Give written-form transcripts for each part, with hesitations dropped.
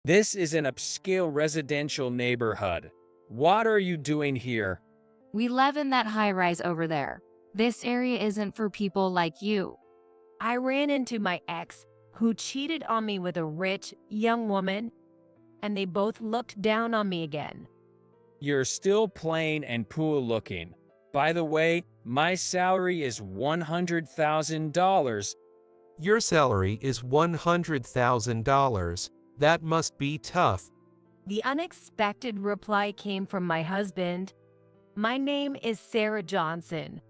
This is an upscale residential neighborhood. What are you doing here? We live in that high rise over there. This area isn't for people like you. I ran into my ex, who cheated on me with a rich, young woman, and they both looked down on me again. You're still plain and poor looking. By the way, my salary is $100,000. Your salary is $100,000. That must be tough. The unexpected reply came from my husband. My name is Sarah Johnson.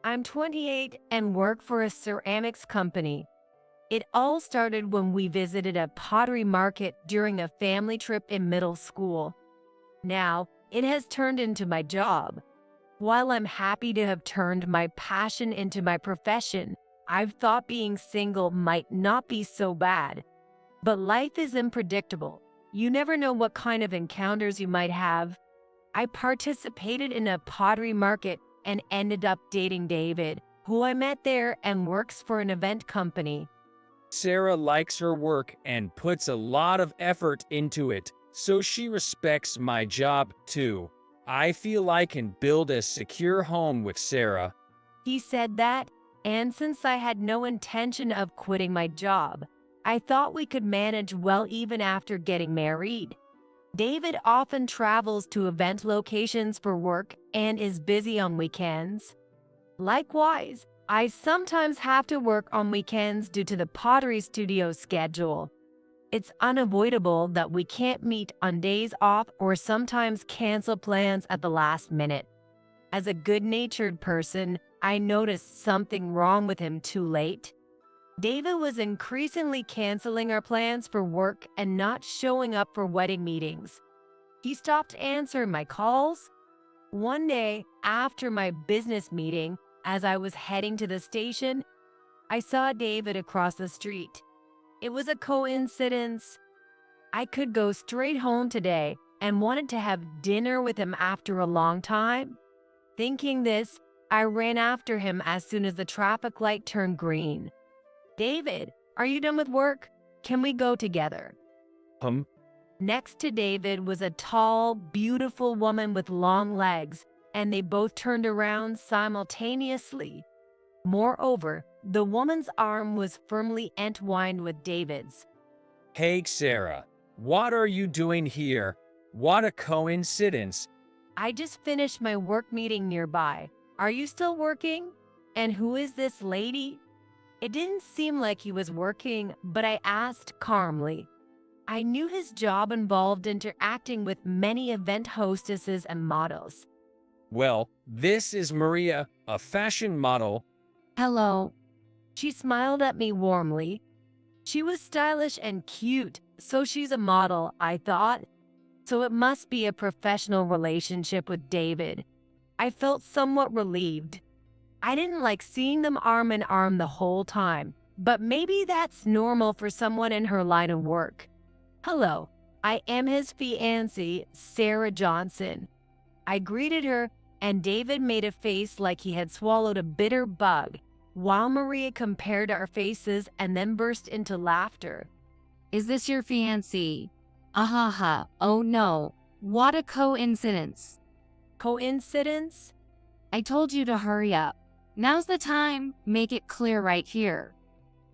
I'm 28 and work for a ceramics company. It all started when we visited a pottery market during a family trip in middle school. Now, it has turned into my job. While I'm happy to have turned my passion into my profession, I've thought being single might not be so bad. But life is unpredictable. You never know what kind of encounters you might have. I participated in a pottery market and ended up dating David, who I met there and works for an event company. Sarah likes her work and puts a lot of effort into it, so she respects my job too. I feel I can build a secure home with Sarah. He said that, and since I had no intention of quitting my job, I thought we could manage well even after getting married. David often travels to event locations for work and is busy on weekends. Likewise, I sometimes have to work on weekends due to the pottery studio schedule. It's unavoidable that we can't meet on days off or sometimes cancel plans at the last minute. As a good-natured person, I noticed something wrong with him too late. David was increasingly canceling our plans for work and not showing up for wedding meetings. He stopped answering my calls. One day, after my business meeting, as I was heading to the station, I saw David across the street. It was a coincidence. I could go straight home today and wanted to have dinner with him after a long time. Thinking this, I ran after him as soon as the traffic light turned green. David, are you done with work? Can we go together? Next to David was a tall, beautiful woman with long legs, and they both turned around simultaneously. Moreover, the woman's arm was firmly entwined with David's. Hey Sarah, what are you doing here? What a coincidence. I just finished my work meeting nearby. Are you still working? And who is this lady? It didn't seem like he was working, but I asked calmly. I knew his job involved interacting with many event hostesses and models. Well, this is Maria, a fashion model. Hello. She smiled at me warmly. She was stylish and cute, so she's a model, I thought. So it must be a professional relationship with David. I felt somewhat relieved. I didn't like seeing them arm in arm the whole time, but maybe that's normal for someone in her line of work. Hello, I am his fiance, Sarah Johnson. I greeted her, and David made a face like he had swallowed a bitter bug, while Maria compared our faces and then burst into laughter. Is this your fiancé? Ahaha, oh no, what a coincidence. Coincidence? I told you to hurry up. Now's the time, make it clear right here.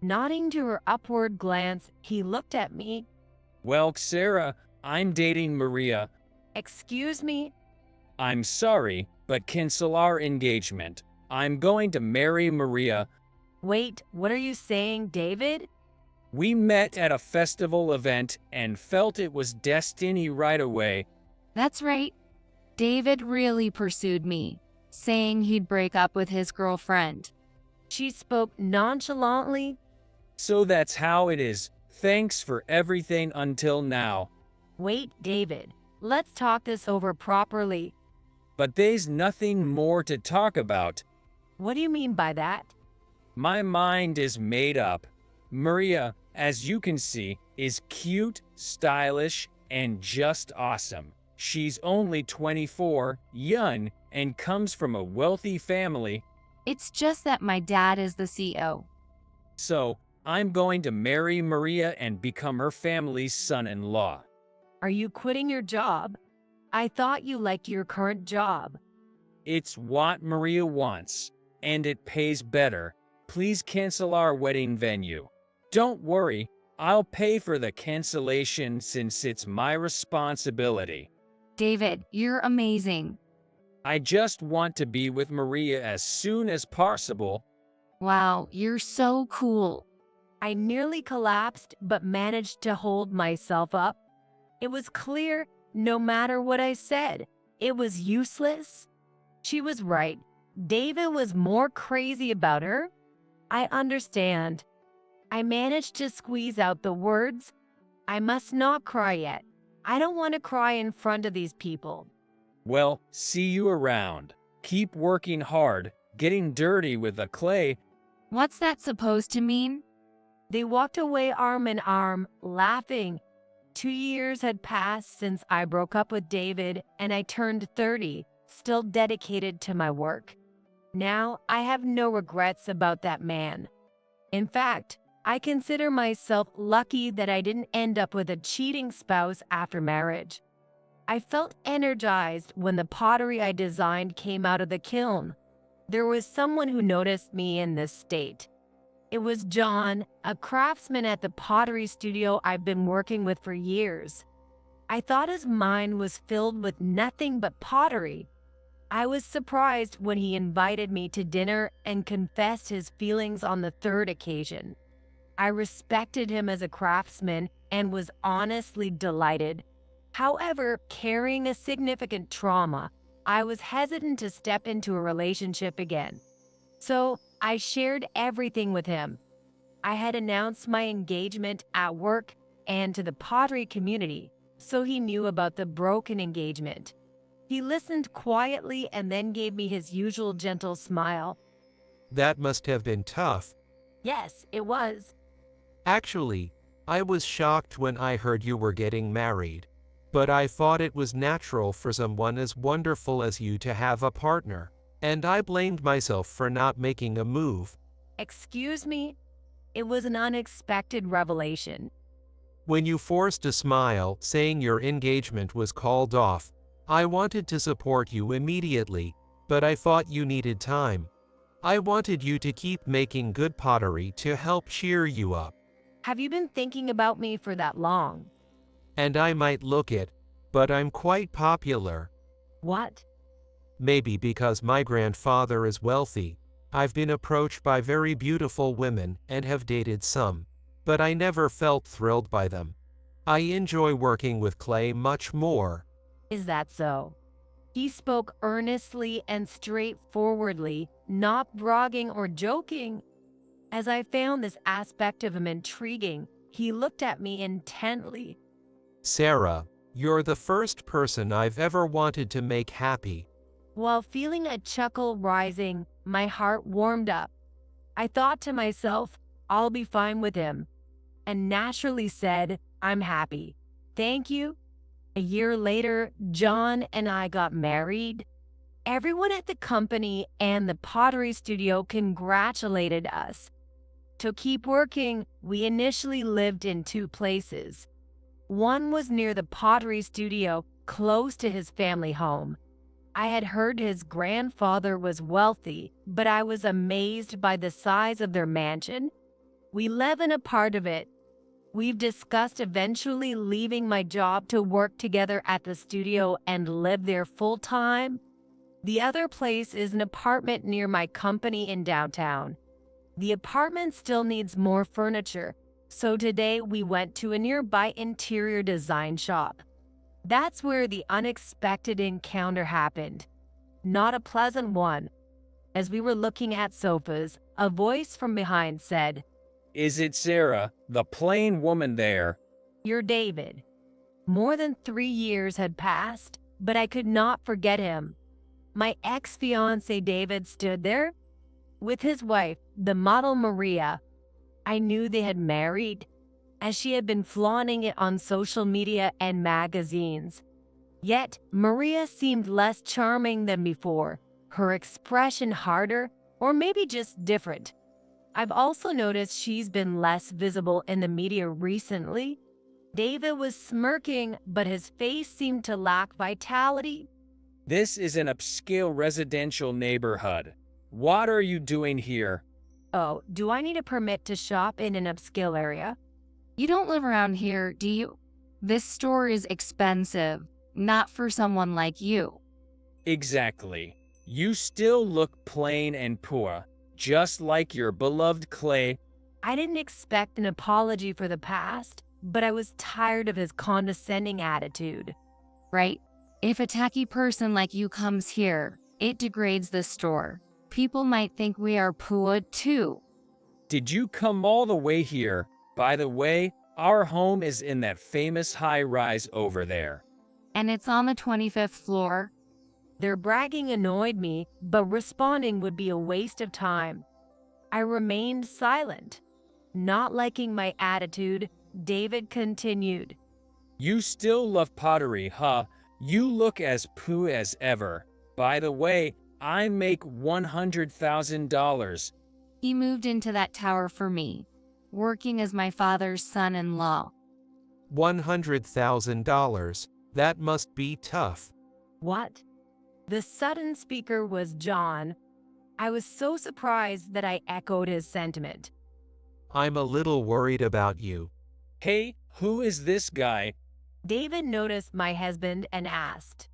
Nodding to her upward glance, he looked at me. Well, Sarah, I'm dating Maria. Excuse me? I'm sorry, but cancel our engagement. I'm going to marry Maria. Wait, what are you saying, David? We met at a festival event and felt it was destiny right away. That's right. David really pursued me, saying he'd break up with his girlfriend. She spoke nonchalantly. So that's how it is. Thanks for everything until now. Wait, David. Let's talk this over properly. But there's nothing more to talk about. What do you mean by that? My mind is made up. Maria, as you can see, is cute, stylish, and just awesome. She's only 24, young, and comes from a wealthy family. It's just that my dad is the CEO. So, I'm going to marry Maria and become her family's son-in-law. Are you quitting your job? I thought you liked your current job. It's what Maria wants, and it pays better. Please cancel our wedding venue. Don't worry, I'll pay for the cancellation since it's my responsibility. David, you're amazing. I just want to be with Maria as soon as possible. Wow, you're so cool. I nearly collapsed but managed to hold myself up. It was clear, no matter what I said, it was useless. She was right. David was more crazy about her. I understand. I managed to squeeze out the words, I must not cry yet. I don't want to cry in front of these people. Well, see you around. Keep working hard, getting dirty with the clay. What's that supposed to mean? They walked away arm in arm, laughing. 2 years had passed since I broke up with David, and I turned 30, still dedicated to my work. Now, I have no regrets about that man. In fact, I consider myself lucky that I didn't end up with a cheating spouse after marriage. I felt energized when the pottery I designed came out of the kiln. There was someone who noticed me in this state. It was John, a craftsman at the pottery studio I've been working with for years. I thought his mind was filled with nothing but pottery. I was surprised when he invited me to dinner and confessed his feelings on the third occasion. I respected him as a craftsman and was honestly delighted. However, carrying a significant trauma, I was hesitant to step into a relationship again. So I shared everything with him. I had announced my engagement at work and to the pottery community, so he knew about the broken engagement. He listened quietly and then gave me his usual gentle smile. That must have been tough. Yes, it was. Actually, I was shocked when I heard you were getting married. But I thought it was natural for someone as wonderful as you to have a partner. And I blamed myself for not making a move. Excuse me? It was an unexpected revelation. When you forced a smile, saying your engagement was called off, I wanted to support you immediately, but I thought you needed time. I wanted you to keep making good pottery to help cheer you up. Have you been thinking about me for that long? And I might look it, but I'm quite popular. What? Maybe because my grandfather is wealthy. I've been approached by very beautiful women and have dated some, but I never felt thrilled by them. I enjoy working with clay much more. Is that so? He spoke earnestly and straightforwardly, not bragging or joking. As I found this aspect of him intriguing, he looked at me intently. Sarah, you're the first person I've ever wanted to make happy. While feeling a chuckle rising, my heart warmed up. I thought to myself, I'll be fine with him, and naturally said, I'm happy. Thank you. A year later, John and I got married. Everyone at the company and the pottery studio congratulated us. To keep working, we initially lived in 2 places. One was near the pottery studio, close to his family home. I had heard his grandfather was wealthy, but I was amazed by the size of their mansion. We live in a part of it. We've discussed eventually leaving my job to work together at the studio and live there full-time. The other place is an apartment near my company in downtown. The apartment still needs more furniture, so today we went to a nearby interior design shop. That's where the unexpected encounter happened. Not a pleasant one. As we were looking at sofas, a voice from behind said, Is it Sarah, the plain woman there? You're David. More than 3 years had passed, but I could not forget him. My ex-fiance David stood there with his wife, the model Maria. I knew they had married, as she had been flaunting it on social media and magazines. Yet, Maria seemed less charming than before, her expression harder, or maybe just different. I've also noticed she's been less visible in the media recently. David was smirking, but his face seemed to lack vitality. This is an upscale residential neighborhood. What are you doing here? Oh, do I need a permit to shop in an upscale area? You don't live around here, do you? This store is expensive, not for someone like you. Exactly. You still look plain and poor, just like your beloved Clay. I didn't expect an apology for the past, but I was tired of his condescending attitude. Right? If a tacky person like you comes here, it degrades the store. People might think we are poor too. Did you come all the way here? By the way, our home is in that famous high-rise over there. And it's on the 25th floor. Their bragging annoyed me, but responding would be a waste of time. I remained silent. Not liking my attitude, David continued. You still love pottery, huh? You look as poo as ever. By the way, I make $100,000. He moved into that tower for me, working as my father's son-in-law. $100,000. That must be tough. What? The sudden speaker was John. I was so surprised that I echoed his sentiment. I'm a little worried about you. Hey, who is this guy? David noticed my husband and asked.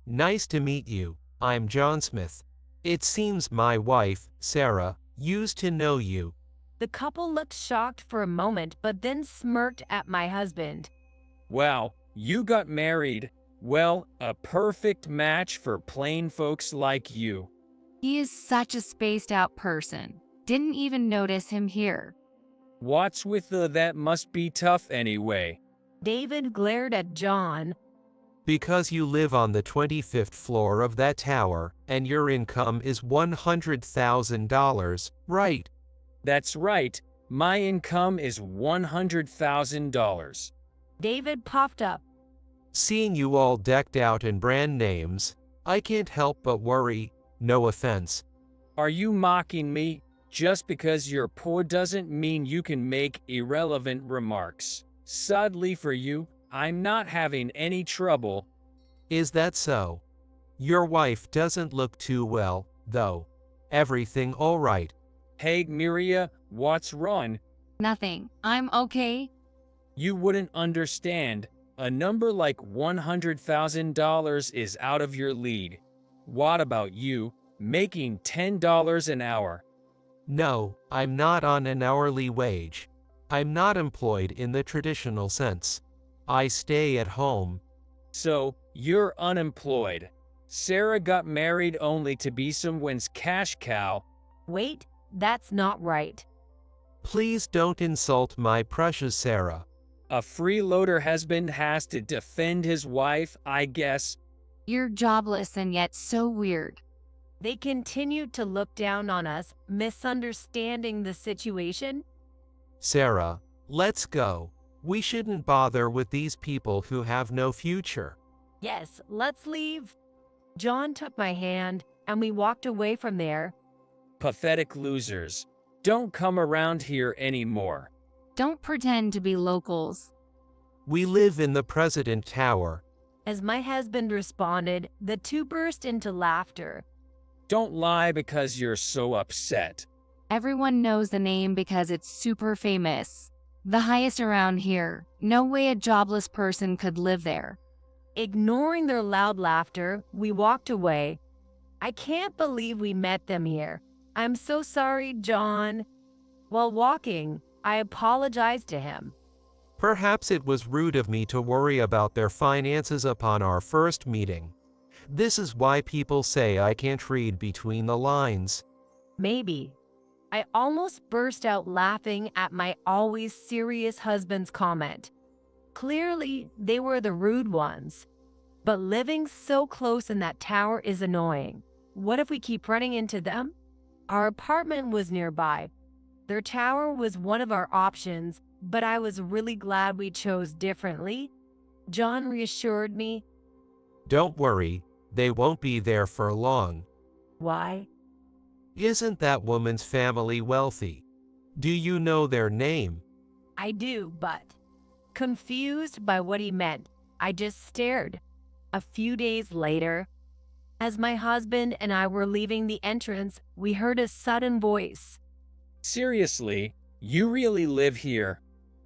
Nice to meet you. I'm John Smith. It seems my wife, Sarah, used to know you. The couple looked shocked for a moment, but then smirked at my husband. Wow, you got married. Well, a perfect match for plain folks like you. He is such a spaced-out person. Didn't even notice him here. What's with that must be tough anyway? David glared at John. Because you live on the 25th floor of that tower, and your income is $100,000, right? That's right. My income is $100,000. David puffed up. Seeing you all decked out in brand names, I can't help but worry. No offense. Are you mocking me? Just because you're poor doesn't mean you can make irrelevant remarks. Sadly for you, I'm not having any trouble. Is that so? Your wife doesn't look too well, though. Everything all right? Hey, Miria, what's wrong? Nothing. I'm okay. You wouldn't understand. A number like $100,000 is out of your league. What about you, making $10 an hour? No, I'm not on an hourly wage. I'm not employed in the traditional sense. I stay at home. So, you're unemployed. Sarah got married only to be someone's cash cow. Wait, that's not right. Please don't insult my precious Sarah. A freeloader husband has to defend his wife, I guess. You're jobless and yet so weird. They continued to look down on us, misunderstanding the situation. Sarah, let's go. We shouldn't bother with these people who have no future. Yes, let's leave. John took my hand, and we walked away from there. Pathetic losers. Don't come around here anymore. Don't pretend to be locals. We live in the President Tower. As my husband responded, the two burst into laughter. Don't lie because you're so upset. Everyone knows the name because it's super famous. The highest around here. No way a jobless person could live there. Ignoring their loud laughter, we walked away. I can't believe we met them here. I'm so sorry, John. While walking, I apologized to him. Perhaps it was rude of me to worry about their finances upon our first meeting. This is why people say I can't read between the lines. Maybe. I almost burst out laughing at my always serious husband's comment. Clearly, they were the rude ones. But living so close in that tower is annoying. What if we keep running into them? Our apartment was nearby. Their tower was one of our options, but I was really glad we chose differently. John reassured me. Don't worry, they won't be there for long. Why? Isn't that woman's family wealthy? Do you know their name? I do, but confused by what he meant, I just stared. A few days later, as my husband and I were leaving the entrance, we heard a sudden voice. Seriously, you really live here?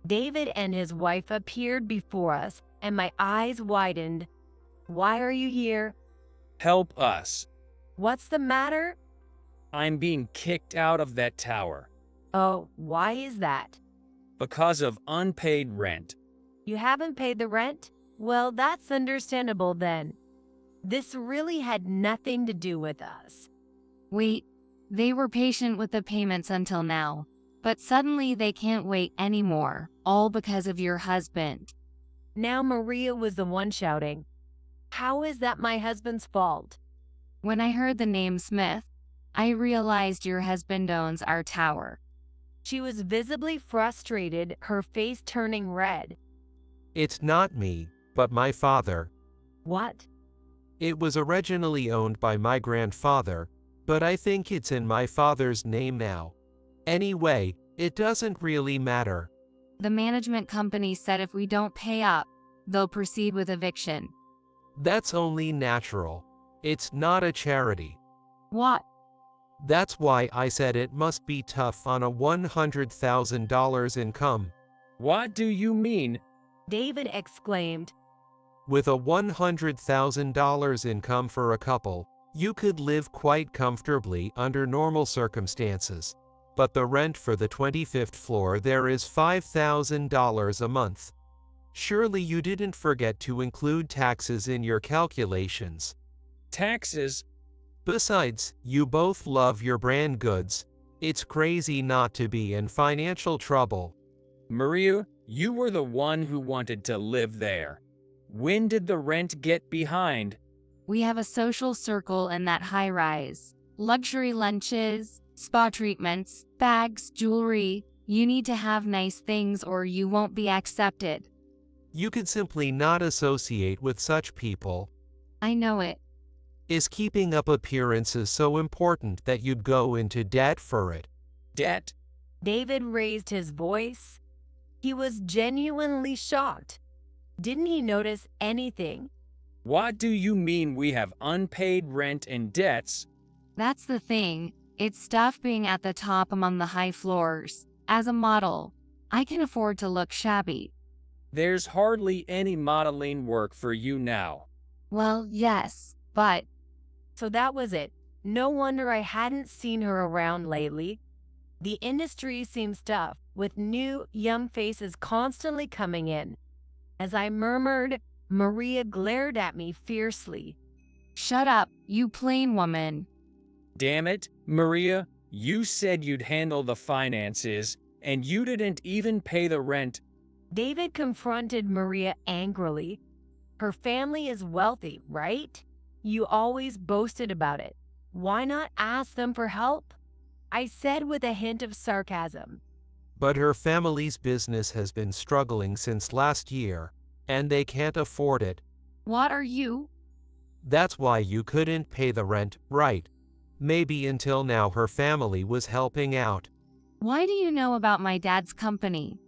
David and his wife appeared before us, and my eyes widened. Why are you here? Help us. What's the matter? I'm being kicked out of that tower Oh, why is that? because of unpaid rent. You haven't paid the rent? Well, that's understandable then. This really had nothing to do with us. Wait, they were patient with the payments until now, but suddenly they can't wait anymore, all because of your husband. Now Maria was the one shouting. How is that my husband's fault? When I heard the name Smith, I realized your husband owns our tower. She was visibly frustrated, her face turning red. It's not me, but my father. What? It was originally owned by my grandfather, but I think it's in my father's name now. Anyway, it doesn't really matter. The management company said if we don't pay up, they'll proceed with eviction. That's only natural. It's not a charity. What? That's why I said it must be tough on a $100,000 income. What do you mean? David exclaimed. With a $100,000 income for a couple, you could live quite comfortably under normal circumstances. But the rent for the 25th floor there is $5,000 a month. Surely you didn't forget to include taxes in your calculations. Taxes? Besides, you both love your brand goods. It's crazy not to be in financial trouble. Maria, you were the one who wanted to live there. When did the rent get behind? We have a social circle in that high rise. Luxury lunches, spa treatments, bags, jewelry. You need to have nice things or you won't be accepted. You could simply not associate with such people. I know it. Is keeping up appearances so important that you'd go into debt for it? Debt? David raised his voice. He was genuinely shocked. Didn't he notice anything? What do you mean we have unpaid rent and debts? That's the thing. It's tough being at the top among the high floors. As a model, I can afford to look shabby. There's hardly any modeling work for you now. Well, yes, but So that was it. No wonder I hadn't seen her around lately. The industry seems tough, with new, young faces constantly coming in. As I murmured, Maria glared at me fiercely. shut up, you plain woman. Damn it, Maria, you said you'd handle the finances, and you didn't even pay the rent. David confronted Maria angrily. Her family is wealthy, right? You always boasted about it. Why not ask them for help? I said with a hint of sarcasm. But her family's business has been struggling since last year, and they can't afford it. What are you? That's why you couldn't pay the rent, right? Maybe until now her family was helping out. Why do you know about my dad's company?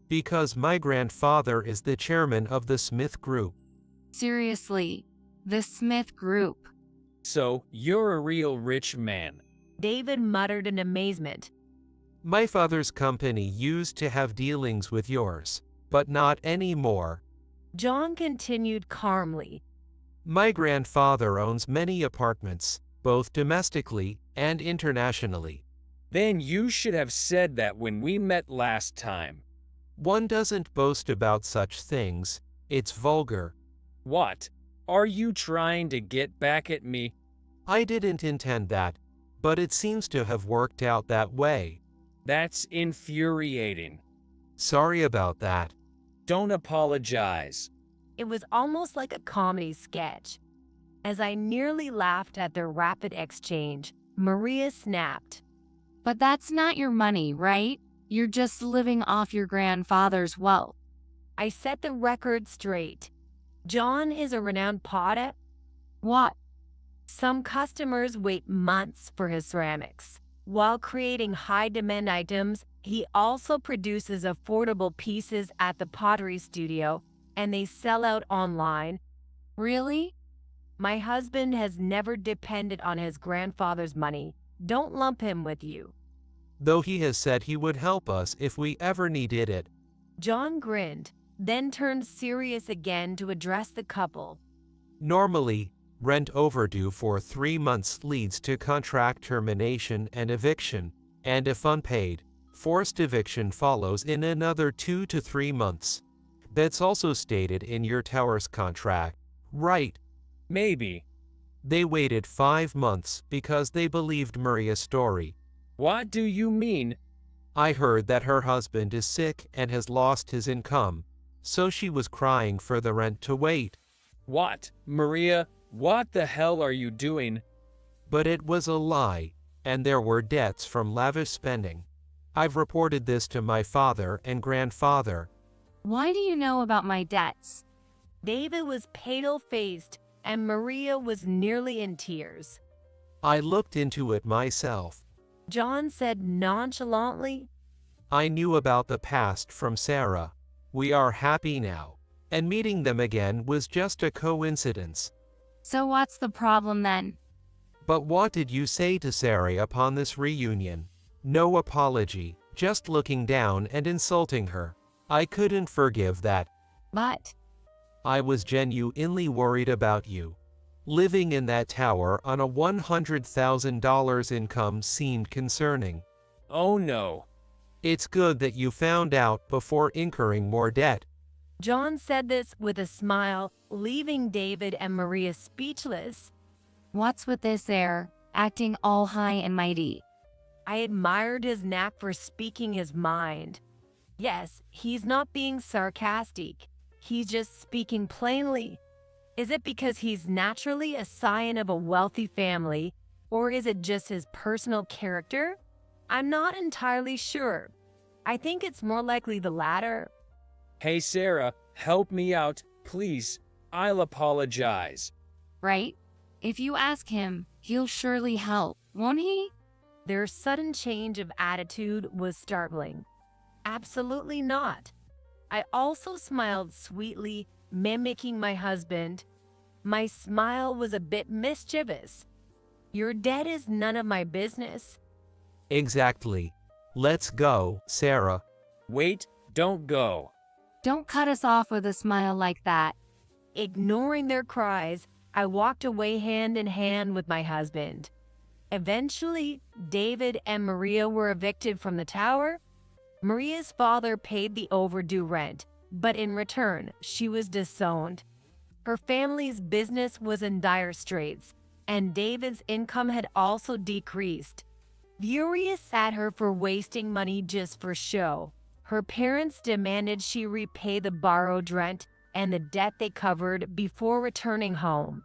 Because my grandfather is the chairman of the Smith Group. Seriously, the Smith Group. So, you're a real rich man. David muttered in amazement. My father's company used to have dealings with yours, but not anymore. John continued calmly. My grandfather owns many apartments, both domestically and internationally. Then you should have said that when we met last time. One doesn't boast about such things. It's vulgar. What? Are you trying to get back at me? I didn't intend that, but it seems to have worked out that way. That's infuriating. Sorry about that. Don't apologize. It was almost like a comedy sketch. As I nearly laughed at their rapid exchange, Maria snapped. But that's not your money, right? You're just living off your grandfather's wealth. I set the record straight. John is a renowned potter. What? Some customers wait months for his ceramics. While creating high-demand items, He also produces affordable pieces at the pottery studio, and they sell out online. Really? My husband has never depended on his grandfather's money. Don't lump him with you. Though he has said he would help us if we ever needed it. John grinned, then turned serious again to address the couple. Normally, rent overdue for 3 months leads to contract termination and eviction, and if unpaid, forced eviction follows in another 2 to 3 months. That's also stated in your tower's contract, right? Maybe. They waited 5 months because they believed Maria's story. What do you mean? I heard that her husband is sick and has lost his income, so she was crying for the rent to wait. What, Maria? What the hell are you doing? But it was a lie, and there were debts from lavish spending. I've reported this to my father and grandfather. Why do you know about my debts? David was pale-faced, and Maria was nearly in tears. I looked into it myself. John said nonchalantly, I knew about the past from Sarah. We are happy now, and meeting them again was just a coincidence. So what's the problem then? But what did you say to Sarah upon this reunion? No apology, just looking down and insulting her. I couldn't forgive that. But I was genuinely worried about you. Living in that tower on a $100,000 income seemed concerning. Oh no. It's good that you found out before incurring more debt. John said this with a smile, leaving David and Maria speechless. what's with this air, acting all high and mighty? I admired his knack for speaking his mind. Yes, he's not being sarcastic. He's just speaking plainly. Is it because he's naturally a scion of a wealthy family, or is it just his personal character? I'm not entirely sure. I think it's more likely the latter. Hey Sarah, help me out, please. I'll apologize. Right? If you ask him, he'll surely help, won't he? Their sudden change of attitude was startling. Absolutely not. I also smiled sweetly, mimicking my husband. My smile was a bit mischievous. Your debt is none of my business. Exactly. Let's go, Sarah. Wait, don't go. Don't cut us off with a smile like that. Ignoring their cries, I walked away hand in hand with my husband. Eventually, David and Maria were evicted from the tower. Maria's father paid the overdue rent, but in return, she was disowned. Her family's business was in dire straits, and David's income had also decreased. Furious at her for wasting money just for show, her parents demanded she repay the borrowed rent and the debt they covered before returning home.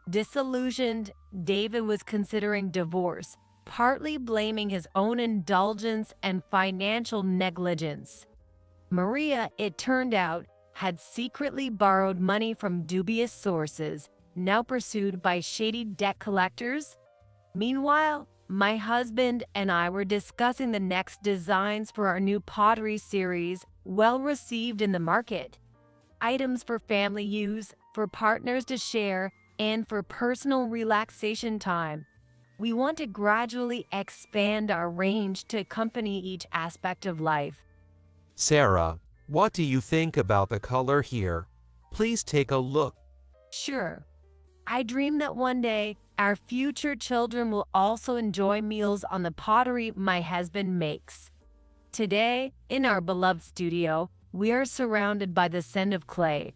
Disillusioned, David was considering divorce, partly blaming his own indulgence and financial negligence. Maria, it turned out, had secretly borrowed money from dubious sources, now pursued by shady debt collectors. Meanwhile, my husband and I were discussing the next designs for our new pottery series, well received in the market. Items for family use, for partners to share, and for personal relaxation time. We want to gradually expand our range to accompany each aspect of life. Sarah, what do you think about the color here? Please take a look. Sure. I dream that one day, our future children will also enjoy meals on the pottery my husband makes. Today, in our beloved studio, we are surrounded by the scent of clay,